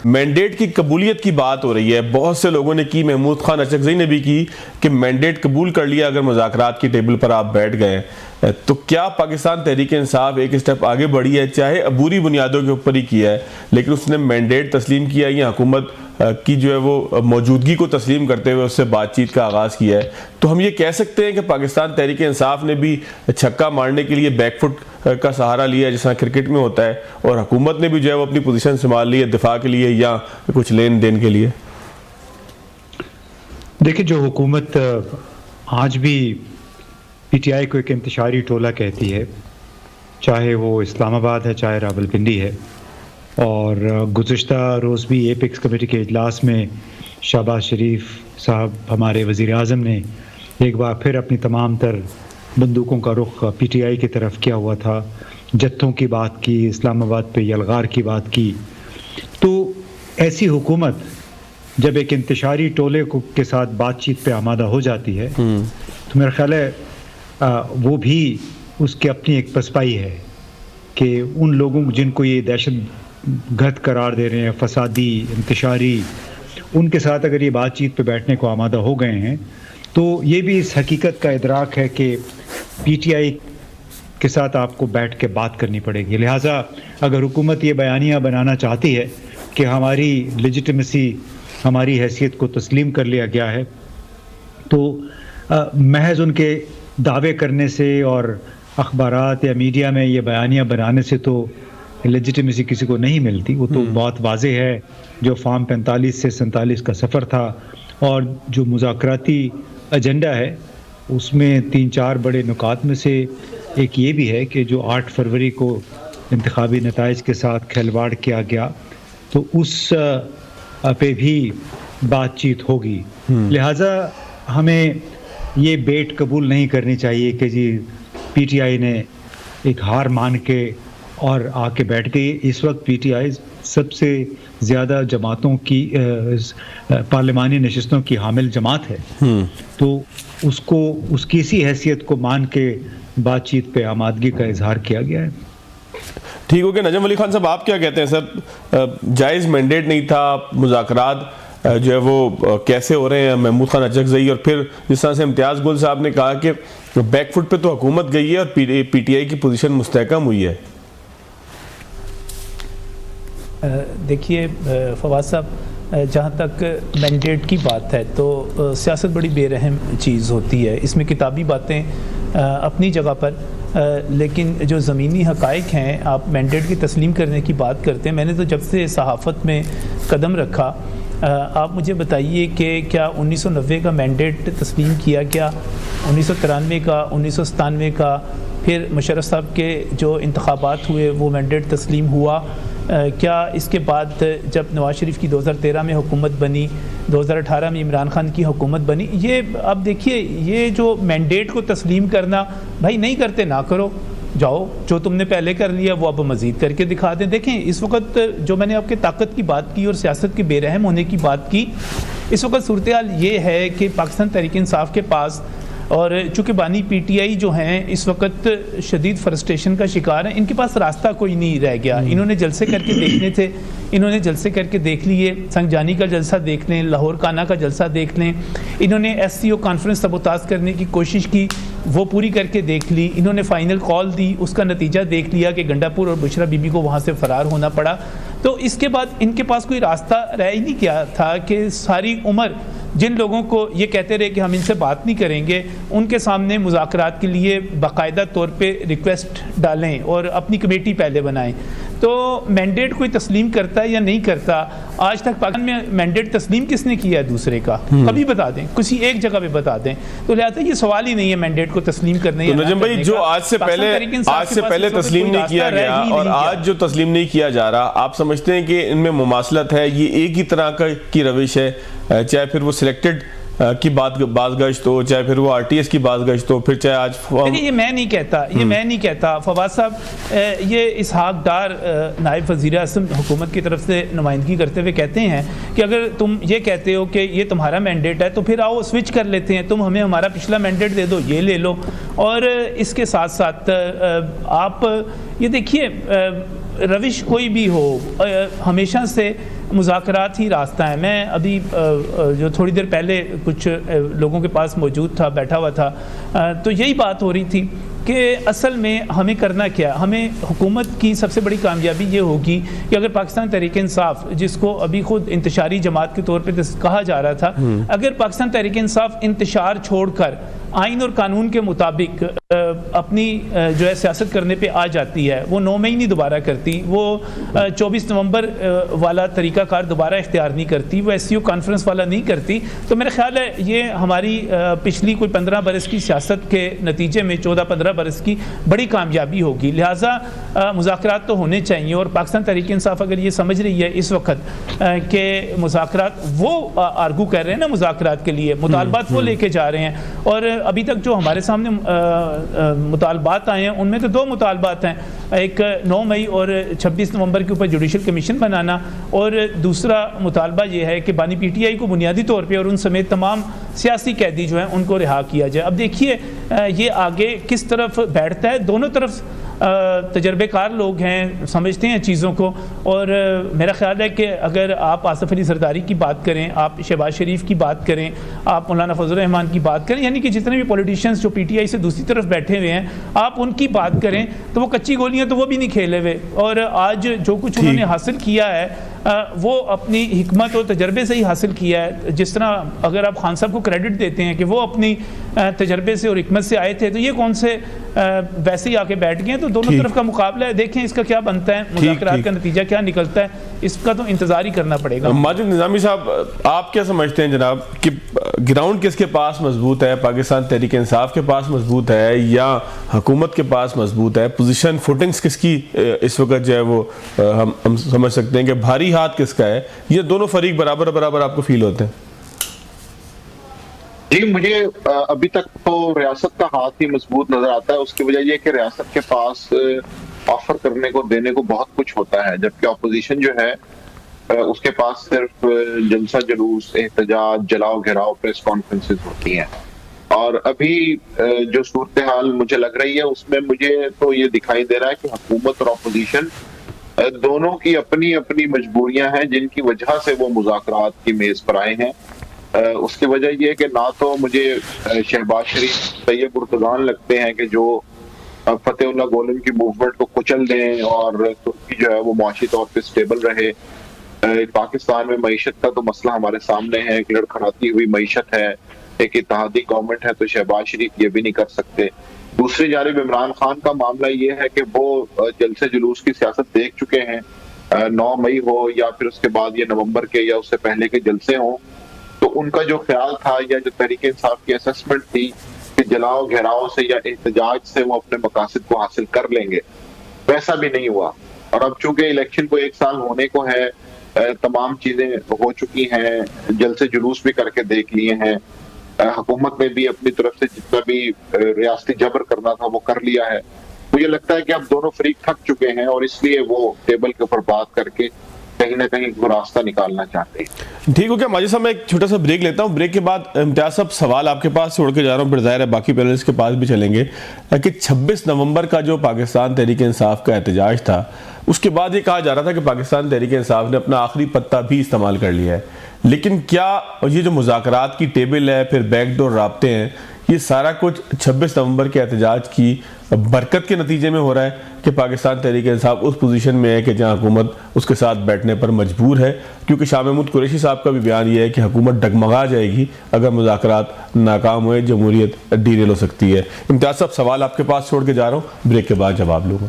Mandate کی قبولیت کی بات ہو رہی ہے، بہت سے لوگوں نے کی، محمود خان اچکزئی نے بھی کی کہ مینڈیٹ قبول کر لیا اگر مذاکرات کی ٹیبل پر آپ بیٹھ گئے تو کیا پاکستان تحریک انصاف ایک اسٹیپ آگے بڑھی ہے؟ چاہے عبوری بنیادوں کے اوپر ہی کیا ہے لیکن اس نے مینڈیٹ تسلیم کیا، یا حکومت کی جو ہے وہ موجودگی کو تسلیم کرتے ہوئے اس سے بات چیت کا آغاز کیا ہے؟ تو ہم یہ کہہ سکتے ہیں کہ پاکستان تحریک انصاف نے بھی چھکا مارنے کے لیے بیک فٹ کا سہارا لیا جس طرح کرکٹ میں ہوتا ہے، اور حکومت نے بھی جو ہے وہ اپنی پوزیشن سنبھال لی ہے دفاع کے لیے یا کچھ لین دین کے لیے؟ دیکھیں، جو حکومت آج بھی پی ٹی آئی کو ایک انتشاری ٹولہ کہتی ہے، چاہے وہ اسلام آباد ہے چاہے راولپنڈی ہے، اور گزشتہ روز بھی ایپیکس کمیٹی کے اجلاس میں شہباز شریف صاحب ہمارے وزیر اعظم نے ایک بار پھر اپنی تمام تر بندوقوں کا رخ پی ٹی آئی کی طرف کیا ہوا تھا، جتھوں کی بات کی، اسلام آباد پہ یلغار کی بات کی۔ تو ایسی حکومت جب ایک انتشاری ٹولے کے ساتھ بات چیت پہ آمادہ ہو جاتی ہے تو میرا خیال ہے وہ بھی اس کی اپنی ایک پسپائی ہے کہ ان لوگوں جن کو یہ دہشت گرد قرار دے رہے ہیں، فسادی، انتشاری، ان کے ساتھ اگر یہ بات چیت پہ بیٹھنے کو آمادہ ہو گئے ہیں تو یہ بھی اس حقیقت کا ادراک ہے کہ پی ٹی آئی کے ساتھ آپ کو بیٹھ کے بات کرنی پڑے گی۔ لہٰذا اگر حکومت یہ بیانیہ بنانا چاہتی ہے کہ ہماری لیجیٹمیسی، ہماری حیثیت کو تسلیم کر لیا گیا ہے، تو محض ان کے دعوے کرنے سے اور اخبارات یا میڈیا میں یہ بیانیہ بنانے سے تو لیجیٹمیسی کسی کو نہیں ملتی۔ وہ تو بہت واضح ہے، جو فارم 45 سے 47 کا سفر تھا اور جو مذاکراتی ایجنڈا ہے اس میں 3-4 بڑے نکات میں سے ایک یہ بھی ہے کہ جو 8 فروری کو انتخابی نتائج کے ساتھ کھلواڑ کیا گیا تو اس پہ بھی بات چیت ہوگی۔ لہٰذا ہمیں یہ بیٹ قبول نہیں کرنی چاہیے کہ جی پی ٹی آئی نے ایک ہار مان کے اور آ کے بیٹھ گئی۔ اس وقت پی ٹی آئی سب سے زیادہ جماعتوں کی پارلیمانی نشستوں کی حامل جماعت ہے، تو اس کو اس کی اسی حیثیت کو مان کے بات چیت پہ آمادگی کا اظہار کیا گیا ہے۔ ٹھیک ہو گیا۔ نجم علی خان صاحب، آپ کیا کہتے ہیں؟ سر، جائز مینڈیٹ نہیں تھا، مذاکرات جو ہے وہ کیسے ہو رہے ہیں؟ محمود خان اچکزئی اور پھر جس طرح سے امتیاز گل صاحب نے کہا کہ بیک فٹ پہ تو حکومت گئی ہے اور پی ٹی آئی کی پوزیشن مستحکم ہوئی ہے۔ دیکھیے فواد صاحب، جہاں تک مینڈیٹ کی بات ہے تو سیاست بڑی بے رحم چیز ہوتی ہے۔ اس میں کتابی باتیں اپنی جگہ پر، لیکن جو زمینی حقائق ہیں، آپ مینڈیٹ کی تسلیم کرنے کی بات کرتے ہیں۔ میں نے تو جب سے صحافت میں قدم رکھا، آپ مجھے بتائیے کہ کیا 1990 کا مینڈیٹ تسلیم کیا گیا، 1993 کا، 1997 کا، پھر مشرف صاحب کے جو انتخابات ہوئے وہ مینڈیٹ تسلیم ہوا؟ کیا اس کے بعد جب نواز شریف کی 2013 میں حکومت بنی، 2018 میں عمران خان کی حکومت بنی، یہ اب دیکھیے یہ جو مینڈیٹ کو تسلیم کرنا، بھائی نہیں کرتے نہ کرو، جاؤ جو تم نے پہلے کر لیا وہ اب مزید کر کے دکھا دیں۔ دیکھیں اس وقت جو میں نے آپ کے طاقت کی بات کی اور سیاست کے بے رحم ہونے کی بات کی، اس وقت صورتحال یہ ہے کہ پاکستان تحریک انصاف کے پاس، اور چونکہ بانی پی ٹی آئی جو ہیں اس وقت شدید فرسٹریشن کا شکار ہیں، ان کے پاس راستہ کوئی نہیں رہ گیا۔ انہوں نے جلسے کر کے دیکھنے تھے، انہوں نے جلسے کر کے دیکھ لیے، سنگجانی کا جلسہ دیکھ لیں، لاہور کانا کا جلسہ دیکھ لیں، انہوں نے ایس سی او کانفرنس سبوتاژ کرنے کی کوشش کی، وہ پوری کر کے دیکھ لی، انہوں نے فائنل کال دی، اس کا نتیجہ دیکھ لیا کہ گنڈا پور اور بشرا بی بی کو وہاں سے فرار ہونا پڑا۔ تو اس کے بعد ان کے پاس کوئی راستہ رہ ہی نہیں کیا تھا کہ ساری عمر جن لوگوں کو یہ کہتے رہے کہ ہم ان سے بات نہیں کریں گے، ان کے سامنے مذاکرات کے لیے باقاعدہ طور پہ ریکویسٹ ڈالیں اور اپنی کمیٹی پہلے بنائیں۔ تو مینڈیٹ کوئی تسلیم کرتا ہے یا نہیں کرتا؟ آج تک پاکستان میں مینڈیٹ تسلیم کس نے کیا ہے دوسرے کا؟ کبھی بتا دیں، کسی ایک جگہ پہ بتا دیں۔ تو لہٰذا یہ سوال ہی نہیں ہے مینڈیٹ کو تسلیم کرنے۔ تو نجم بھائی، جو آج سے پہلے تسلیم نہیں کیا گیا اور آج جو تسلیم نہیں کیا جا رہا، آپ سمجھتے ہیں کہ ان میں مماثلت ہے؟ یہ ایک ہی طرح کی روش ہے، چاہے پھر وہ سلیکٹڈ کی بازگشت ہو، چاہے پھر وہ آر ٹی ایس کی بازگشت ہو، پھر چاہے آج یہ میں نہیں کہتا فواد صاحب، یہ اسحاق ڈار نائب وزیر اعظم حکومت کی طرف سے نمائندگی کرتے ہوئے کہتے ہیں کہ اگر تم یہ کہتے ہو کہ یہ تمہارا مینڈیٹ ہے تو پھر آؤ سوئچ کر لیتے ہیں، تم ہمیں ہمارا پچھلا مینڈیٹ دے دو، یہ لے لو۔ اور اس کے ساتھ ساتھ آپ یہ دیکھیے، روش کوئی بھی ہو، ہمیشہ سے مذاکرات ہی راستہ ہے. میں ابھی جو تھوڑی دیر پہلے کچھ لوگوں کے پاس موجود تھا, بیٹھا ہوا تھا, تو یہی بات ہو رہی تھی کہ اصل میں ہمیں کرنا کیا. ہمیں حکومت کی سب سے بڑی کامیابی یہ ہوگی کہ اگر پاکستان تحریک انصاف, جس کو ابھی خود انتشاری جماعت کے طور پہ کہا جا رہا تھا, اگر پاکستان تحریک انصاف انتشار چھوڑ کر آئین اور قانون کے مطابق اپنی جو ہے سیاست کرنے پہ آ جاتی ہے, وہ 9 مئی نہیں دوبارہ کرتی, وہ 24 نومبر والا طریقہ کار دوبارہ اختیار نہیں کرتی, وہ SCO کانفرنس والا نہیں کرتی, تو میرا خیال ہے یہ ہماری پچھلی کوئی 15 برس کی سیاست کے نتیجے میں 14-15 برس کی بڑی کامیابی ہوگی. لہٰذا مذاکرات تو ہونے چاہیے, اور پاکستان تحریک انصاف اگر یہ سمجھ رہی ہے اس وقت کہ مذاکرات, وہ آرگو کر رہے ہیں نا مذاکرات کے لیے, مطالبات وہ لے کے جا رہے ہیں, اور ابھی تک جو ہمارے سامنے مطالبات آئے ہیں ان میں تو 2 مطالبات ہیں, ایک 9 مئی اور 26 نومبر کے اوپر جوڈیشل کمیشن بنانا, اور دوسرا مطالبہ یہ ہے کہ بانی PTI کو بنیادی طور پہ اور ان سمیت تمام سیاسی قیدی جو ہیں ان کو رہا کیا جائے. اب دیکھیے یہ آگے کس طرف بیٹھتا ہے. دونوں طرف تجربے کار لوگ ہیں, سمجھتے ہیں چیزوں کو, اور میرا خیال ہے کہ اگر آپ آصف علی زرداری کی بات کریں, آپ شہباز شریف کی بات کریں, آپ مولانا فضل الرحمان کی بات کریں, یعنی کہ جتنے بھی پولیٹیشینز جو PTI سے دوسری طرف بیٹھے ہوئے ہیں, آپ ان کی بات کریں تو وہ کچی گولیاں تو وہ بھی نہیں کھیلے ہوئے, اور آج جو کچھ انہوں نے حاصل کیا ہے وہ اپنی حکمت اور تجربے سے ہی حاصل کیا ہے. جس طرح اگر آپ خان صاحب کو کریڈٹ دیتے ہیں کہ وہ اپنی تجربے سے اور حکمت سے آئے تھے, تو یہ کون سے ویسے ہی آ کے بیٹھ گئے ہیں. تو دونوں طرف کا مقابلہ ہے, دیکھیں اس کا کیا بنتا ہے, مذاکرات کا نتیجہ کیا نکلتا ہے, اس کا تو انتظار ہی کرنا پڑے گا. ماجد نظامی صاحب, آپ کیا سمجھتے ہیں جناب کہ گراؤنڈ کس کے پاس مضبوط ہے؟ پاکستان تحریک انصاف کے پاس مضبوط ہے یا حکومت کے پاس مضبوط ہے؟ پوزیشن فوٹنگز کس کی اس وقت جو ہے وہ ہم سمجھ سکتے ہیں کہ بھاری ہاتھ کس کا ہے؟ یہ دونوں فریق برابر برابر آپ کو فیل ہوتے ہیں؟ جی, مجھے ابھی تک تو ریاست کا ہاتھ ہی مضبوط نظر آتا ہے. اس کی وجہ یہ کہ ریاست کے پاس آفر کرنے کو دینے کو بہت کچھ ہوتا ہے, جبکہ اپوزیشن جو ہے اس کے پاس صرف جلسہ جلوس, احتجاج, جلاؤ گھیراؤ, پریس کانفرنسز ہوتی ہیں. اور ابھی جو صورتحال مجھے لگ رہی ہے اس میں مجھے تو یہ دکھائی دے رہا ہے کہ حکومت اور اپوزیشن دونوں کی اپنی اپنی مجبوریاں ہیں جن کی وجہ سے وہ مذاکرات کی میز پر آئے ہیں. اس کی وجہ یہ کہ نہ تو مجھے شہباز شریف طیب ارتضان لگتے ہیں کہ جو فتح اللہ گولن کی موومنٹ کو کچل دیں اور ترکی جو ہے وہ معاشی طور پہ سٹیبل رہے. پاکستان میں معیشت کا تو مسئلہ ہمارے سامنے ہے, ایک لڑکھڑاتی ہوئی معیشت ہے, ایک اتحادی گورنمنٹ ہے, تو شہباز شریف یہ بھی نہیں کر سکتے. دوسری جانب عمران خان کا معاملہ یہ ہے کہ وہ جلسے جلوس کی سیاست دیکھ چکے ہیں, 9 مئی ہو یا پھر اس کے بعد یہ نومبر کے یا اس سے پہلے کے جلسے ہوں, تو ان کا جو خیال تھا یا جو تحریک انصاف کی اسسمنٹ تھی کہ جلاؤ گھیراؤ سے یا احتجاج سے وہ اپنے مقاصد کو حاصل کر لیں گے, ویسا بھی نہیں ہوا. اور اب چونکہ الیکشن کو 1 سال ہونے کو ہے, تمام چیزیں ہو چکی ہیں, جلسے جلوس بھی کر کے دیکھ لیے ہیں, حکومت نے بھی اپنی طرف سے جتنا بھی ریاستی جبر کرنا تھا وہ کر لیا ہے. مجھے لگتا ہے کہ اب دونوں فریق تھک چکے ہیں اور اس لیے وہ ٹیبل کے اوپر بات کر کے کہیں نہ کہیں وہ راستہ نکالنا چاہتے ہیں. ٹھیک ہو گیا ماجد صاحب, میں ایک چھوٹا سا بریک لیتا ہوں. بریک کے بعد امتیاز صاحب سوال آپ کے پاس چھوڑ کے جا رہا ہوں, پھر ظاہر ہے باقی پینلسٹ کے پاس بھی چلیں گے کہ 26 نومبر کا جو پاکستان تحریک انصاف کا احتجاج تھا, اس کے بعد یہ کہا جا رہا تھا کہ پاکستان تحریک انصاف نے اپنا آخری پتہ بھی استعمال کر لیا ہے, لیکن کیا یہ جو مذاکرات کی ٹیبل ہے, پھر بیک ڈور رابطے ہیں, یہ سارا کچھ 26 نومبر کے احتجاج کی برکت کے نتیجے میں ہو رہا ہے کہ پاکستان تحریک انصاف اس پوزیشن میں ہے کہ جہاں حکومت اس کے ساتھ بیٹھنے پر مجبور ہے؟ کیونکہ شاہ محمود قریشی صاحب کا بھی بیان یہ ہے کہ حکومت ڈگمگا جائے گی اگر مذاکرات ناکام ہوئے, جمہوریت ڈیریل ہو سکتی ہے. امتیاز صاحب سوال آپ کے پاس چھوڑ کے جا رہا ہوں, بریک کے بعد جواب لوں گا.